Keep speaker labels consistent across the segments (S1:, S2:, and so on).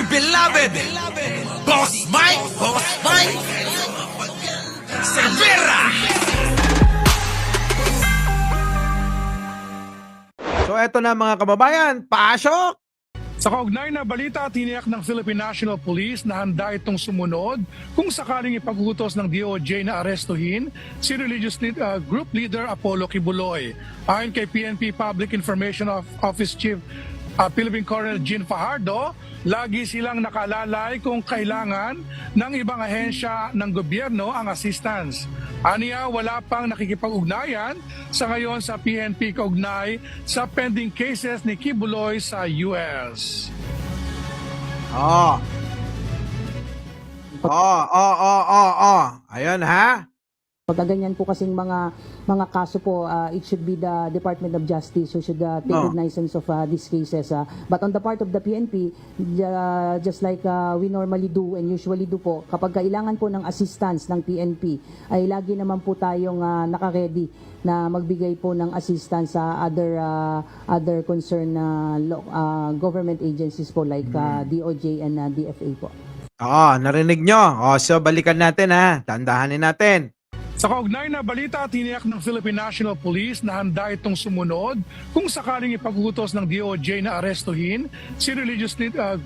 S1: beloved Boss Mike Cervera.
S2: So eto na mga kababayan, pasok!
S3: Sa kaugnay na balita, tiniyak ng Philippine National Police na handa itong sumunod kung sakaling ipag-utos ng DOJ na arestuhin si religious group leader Apollo Kibuloy. Ayon kay PNP Public Information Office Chief Philippine Colonel Jean Fajardo, lagi silang nakalalay kung kailangan ng ibang ahensya ng gobyerno ang assistance. Aniya, wala pang nakikipag-ugnayan sa ngayon sa PNP kaugnay sa pending cases ni Kibuloy sa US.
S2: Oh. Ayun ha.
S4: Pagka ganyan po kasing mga kaso po, it should be the Department of Justice who should take cognizance of these cases. But on the part of the PNP, just like we normally do and usually do po, kapag kailangan po ng assistance ng PNP, ay lagi naman po tayong naka-ready na magbigay po ng assistance sa other concerned government agencies po like DOJ and DFA po.
S2: Narinig nyo. So balikan natin ha. Tandahanin natin.
S3: Sa kaugnay na balita, tiniyak ng Philippine National Police na handa itong sumunod kung sakaling ipag-utos ng DOJ na arestuhin si religious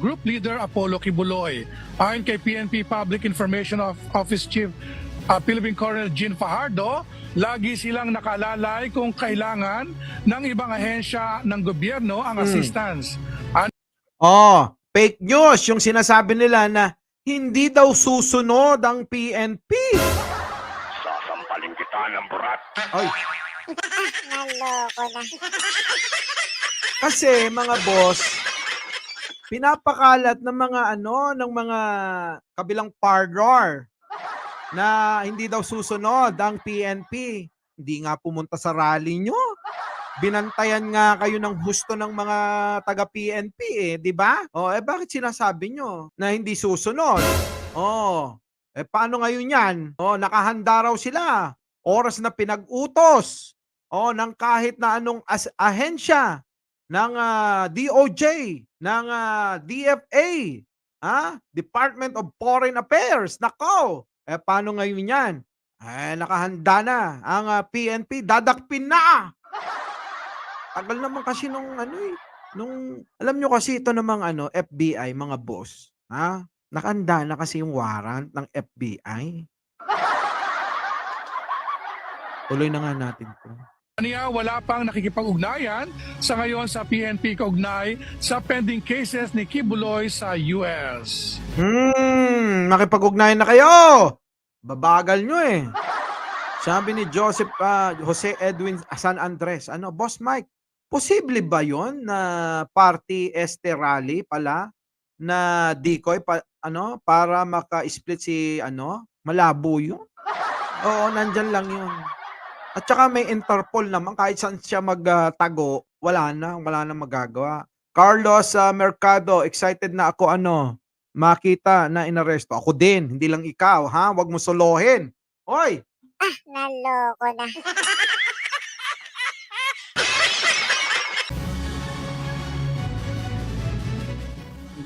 S3: group leader Apollo Kibuloy. Ayon kay PNP Public Information Office Chief Philippine Colonel Jean Fajardo, lagi silang nakalalay kung kailangan ng ibang ahensya ng gobyerno ang assistance.
S2: Fake news yung sinasabi nila na hindi daw susunod ang PNP.
S5: Sasampalin kita ng burat.
S2: Ay,
S6: Naloko na.
S2: kasi mga boss, pinapakalat ng mga kabilang parlor na hindi daw susunod ang PNP. Hindi nga pumunta sa rally nyo. Binantayan nga kayo ng husto ng mga taga-PNP di ba? Bakit sinasabi nyo na hindi susunod? Paano ngayon yan? Nakahanda raw sila. Oras na pinag-utos ng kahit na anong ahensya ng DOJ, ng DFA, Department of Foreign Affairs. Nako! Paano ngayon yan? Nakahanda na ang PNP. Dadakpin na! Tagal naman kasi nung alam nyo kasi ito namang FBI, mga boss. Nakahanda na kasi yung warrant ng FBI. Tuloy na nga natin to.
S3: Aniya, wala pang nakikipag-ugnayan sa ngayon sa PNP kaugnay sa pending cases ni Kibuloy sa US.
S2: Makipag-ugnayan na kayo! Babagal nyo Sabi ni Jose Edwin San Andres, Boss Mike, posible ba yon na party rally pala na decoy para maka-split si Malabo yun? Oo, nandyan lang yun. At saka may Interpol naman, kahit saan siya magtago, wala na magagawa. Carlos Mercado, excited na ako makita na inaresto. Ako din, hindi lang ikaw, ha? Huwag mo solohin. Hoy!
S6: Naloko na.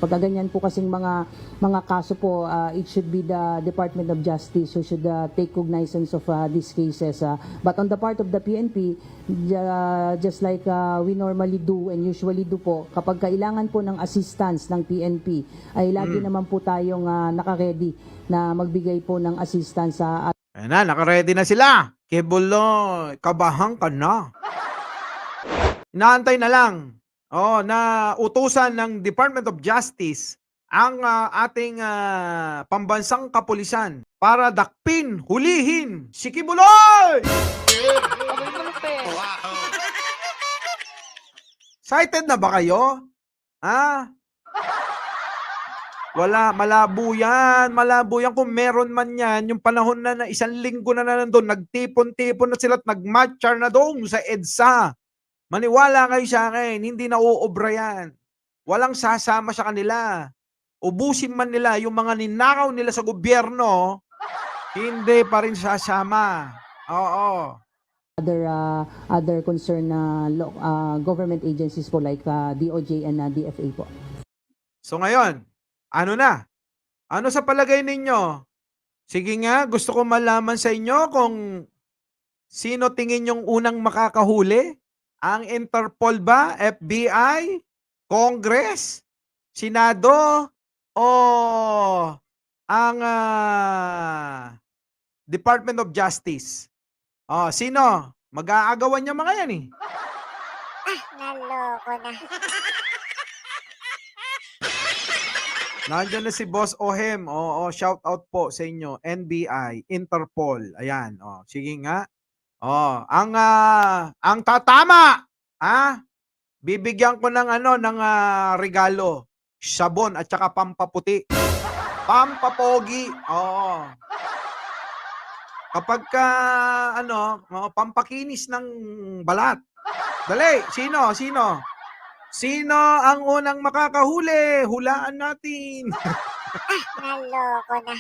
S4: Pagka ganyan po kasing mga kaso po, it should be the Department of Justice who should take cognizance of these cases. But on the part of the PNP, just like we normally do and usually do po, kapag kailangan po ng assistance ng PNP, ay lagi naman po tayong naka-ready na magbigay po ng assistance sa
S2: Ayan na, naka-ready na sila. Kibuloy, kabahan ka na. Inaantay na lang. Na utusan ng Department of Justice ang ating pambansang kapulisan para dakpin, hulihin si Kibuloy! Excited na ba kayo? Wala, malabo yan. Malabo yan kung meron man yan. Yung panahon na isang linggo na nandun, nagtipon-tipon na sila at nagmatchar na doon sa EDSA. Maniwala kayo sa akin, hindi na uobra yan. Walang sasama sa kanila. Ubusin man nila yung mga ninakaw nila sa gobyerno, hindi pa rin sasama. Oo.
S4: other concerned government agencies po like DOJ and DFA po.
S2: So ngayon, Ano na? Ano sa palagay ninyo? Sige nga, gusto ko malaman sa inyo kung sino tingin yung unang makakahuli? Ang Interpol ba? FBI? Congress? Senado? O ang Department of Justice? Sino? Mag-aagawan niya mga yan eh.
S6: Naloko na.
S2: Nandiyan na si Boss Ohem. Oo, shout out po sa inyo. NBI, Interpol. Ayan, sige nga. Ang tatama, bibigyan ko ng regalo, sabon at saka pampaputi. Pampapogi. Oo. Kapag pampakinis ng balat. Dali, sino? Sino ang unang makakahuli? Hulaan natin.
S6: Naloko na.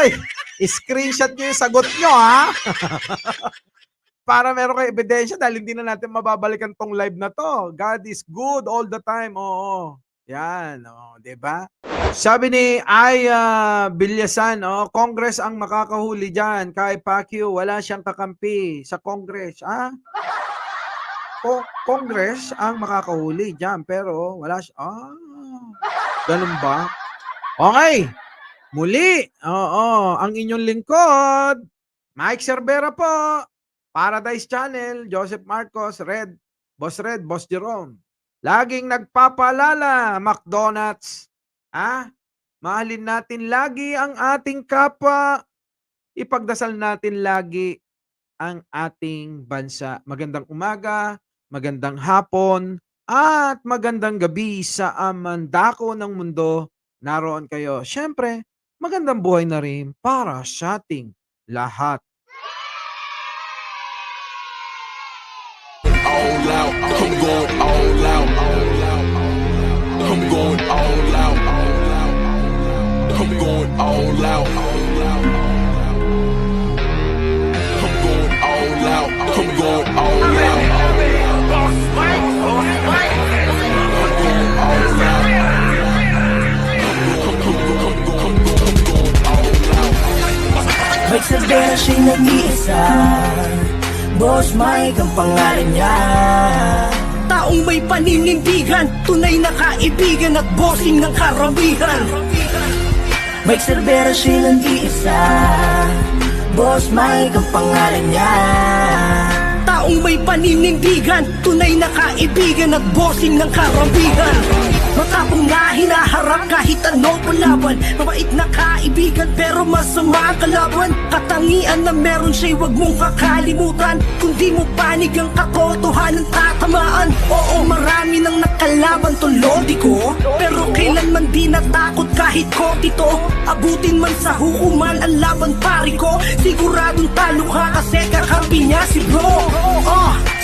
S2: Oy, screenshot nyo yung sagot nyo, ha? Para meron kayo ebidensya dahil hindi na natin mababalikan tong live na to. God is good all the time. Oo. Yan, 'di ba? Sabi ni Bilyasan, Congress ang makakahuli diyan. Kay Pacquiao, wala siyang kakampi sa Congress, Congress ang makakahuli diyan, pero wala siya. Ganun ba? Okay. Muli, ang inyong lingkod, Mike Cervera po, Paradise Channel, Joseph Marcos, Boss Jerome. Laging nagpapaalala, McDonald's, mahalin natin lagi ang ating kapwa, ipagdasal natin lagi ang ating bansa. Magandang umaga, magandang hapon, at magandang gabi sa amandako ng mundo. Naroon kayo. Siyempre, magandang buhay na rin para sa ating lahat.
S1: All out, I'm going all out. I'm going all out. I'm going all out. I'm going all out. I'm going all out. Boss Mike, Boss Mike. I'm going all out.
S7: Mike Cervera siya'y nag-iisa, Boss Mike ang pangalan niya. Taong may paninindigan, tunay na kaibigan at bossing ng karamihan. Mike Cervera siya'y nag-iisa, Boss Mike ang pangalan niya. Taong may paninindigan, tunay na kaibigan at bossing ng karamihan. Matapang na hinaharap kahit anong palaban, mabait na kaibigan pero masama ang kalaban. Katangian na meron siya'y wag mong kakalimutan, kundi mo panig ang katotohanan tatamaan. Oo, marami nang nakalaban tong lodi ko, pero kailanman di natakot kahit kotito. Abutin man sa hukuman ang laban pari ko, siguradong talo ka kasi kakampi niya si bro.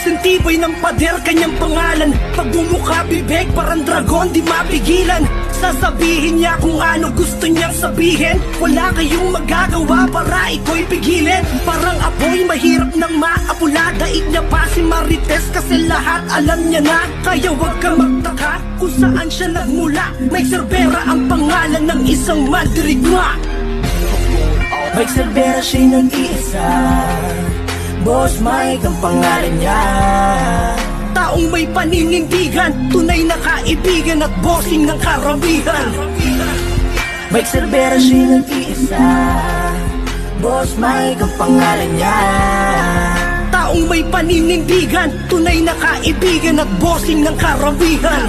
S7: Sentibay ng pader kanyang pangalan, pagbumukha bibig parang dragon di mapigilan. Sasabihin niya kung ano gusto niyang sabihin, wala kayong magagawa para ito'y pigilin. Parang apoy mahirap nang maapula, daig niya pa si Marites kasi lahat alam niya na. Kaya wag kang magtaka kung saan siya nagmula, Mike Cervera ang pangalan ng isang mandirigma. Mike Cervera siya'y nag-iisa, Boss Mike ang pangalan niya. Taong may paninindigan, tunay na kaibigan at bossing ng karamihan. Mike Cervera siya'y nag-iisa, Boss Mike ang pangalan niya. Taong may paninindigan, tunay na kaibigan at bossing ng karamihan.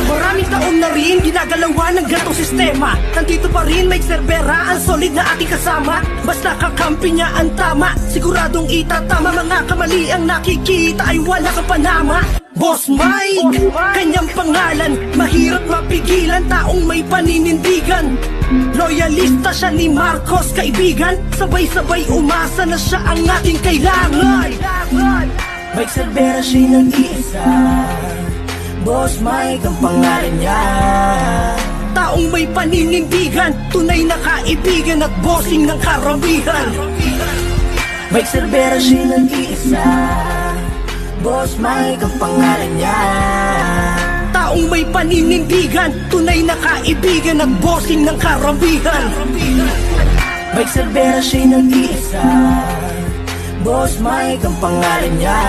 S7: Maraming taon na rin ginagalawan ng gantong sistema, nandito pa rin Mike Cervera, ang solid na ating kasama. Basta kakampi niya ang tama, siguradong itatama. Mga kamali ang nakikita ay wala kang panama. Boss Mike, kanyang pangalan, mahirap mapigilan, taong may paninindigan. Loyalista siya ni Marcos, kaibigan, sabay-sabay umasa na siya ang ating kailangan. Mike Cervera siya'y nag-iisa, Boss Mike ang pangalan niya. Taong may paninindigan, tunay na kaibigan at bossing ng karamihan. Mike Cervera siya'y nag-iisa, Boss Mike ang pangalan niya. Taong may paninindigan, tunay na kaibigan at bossing ng karamihan. Mike Cervera siya'y nag-iisa, Boss Mike ang pangalan niya.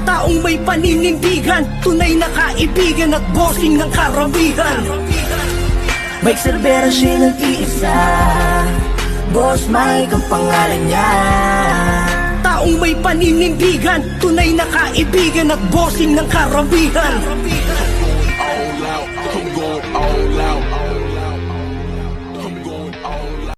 S7: Taong may paninindigan, tunay na kaibigan at bossing ng karamihan. Mike Cervera siya'y nag-iisa, Boss Mike ang pangalan niya. Taong may paninindigan, tunay na kaibigan at bossing ng karamihan.
S1: All out, I'm going all out.